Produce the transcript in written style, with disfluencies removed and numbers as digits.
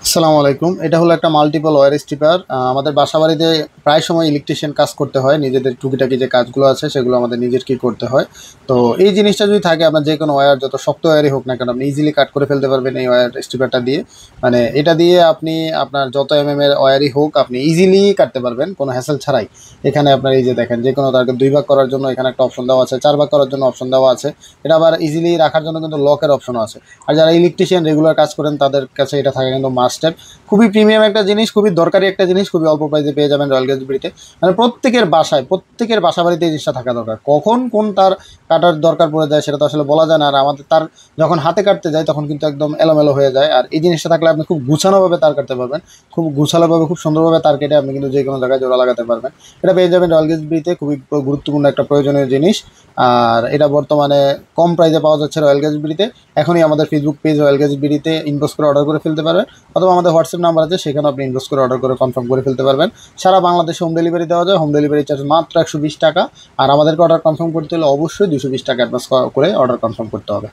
আসসালামু আলাইকুম। এটা হলো একটা মাল্টিপল ওয়্যার স্ট্রিপার। আমাদের বাসাবাড়িতে প্রায় সময় ইলেকট্রিশিয়ান কাজ করতে হয়। নিজেদের টুকিটাকি যে কাজগুলো আছে সেগুলো আমাদের নিজেরকেই করতে হয়। তো এই জিনিসটা যদি থাকে, আপনার যে কোনো ওয়্যার যত শক্ত ওয়্যারই হোক না কেন, আপনি ইজিলি কাট করে ফেলতে পারবেন এই ওয়্যার স্ট্রিপারটা দিয়ে। মানে এটা দিয়ে আপনি আপনার যত এর ওয়্যারই হোক আপনি ইজিলি কাটতে পারবেন কোনো হ্যাসেল ছাড়াই। এখানে আপনার এই যে দেখেন, যে কোনো তারকে 2 ভাগ করার জন্য এখানে একটা অপশন দেওয়া আছে, 4 ভাগ করার জন্য অপশন দেওয়া আছে। এটা আবার ইজিলি রাখার জন্য কিন্তু লকের অপশনও আছে। আর যারা ইলেকট্রিশিয়ান রেগুলার কাজ করেন তাদের কাছে এটা থাকা কিন্তু মাস্ট হ্যাভ। খুবই প্রিমিয়াম একটা জিনিস, খুবই দরকারি একটা জিনিস, খুবই অল্প প্রাইসে পেয়ে যাবেন রয়্যাল গ্যাজেবিলিতে। মানে প্রত্যেকের বাসায়, প্রত্যেকের বাসা বাড়িতে এই জিনিসটা থাকা দরকার। কখন কোন তার কাটার দরকার পড়ে যায় সেটা তো আসলে বলা যায় না। আর আমাদের তার যখন হাতে কাটতে যায় তখন কিন্তু একদম এলোমেলো হয়ে যায়। আর এই জিনিসটা থাকলে আপনি খুব গুছানোভাবে তার কাটতে পারবেন, খুব গুছালোভাবে, খুব সুন্দরভাবে তার কেটে আপনি কিন্তু যে কোনো জায়গায় জোড়া লাগাতে পারবেন। এটা পেয়ে যাবেন রয়্যাল গ্যাজেবিলিতে, খুবই গুরুত্বপূর্ণ একটা প্রয়োজনীয় জিনিস। আর এটা বর্তমানে কম প্রাইসে পাওয়া যাচ্ছে রয়্যাল গ্যাজেবিলিতে। এখনই আমাদের ফেসবুক পেজ রয়্যাল গ্যাজেবিলিতে ইনবক্স করে অর্ডার করে ফেলতে পারবেন, অথবা আমাদের হোয়াটসঅ্যাপ নাম্বার আছে, সেখানে আপনি ইনবক্স করে অর্ডার করে কনফার্ম করে ফেলতে পারবেন। সারা বাংলাদেশে হোম ডেলিভারি দেওয়া যায়। হোম ডেলিভারি চার্জ মাত্র 120 টাকা। আর আমাদেরকে অর্ডার কনফার্ম করতে হলে অবশ্যই 220 টাকা অ্যাডভান্স করে অর্ডার কনফার্ম করতে হবে।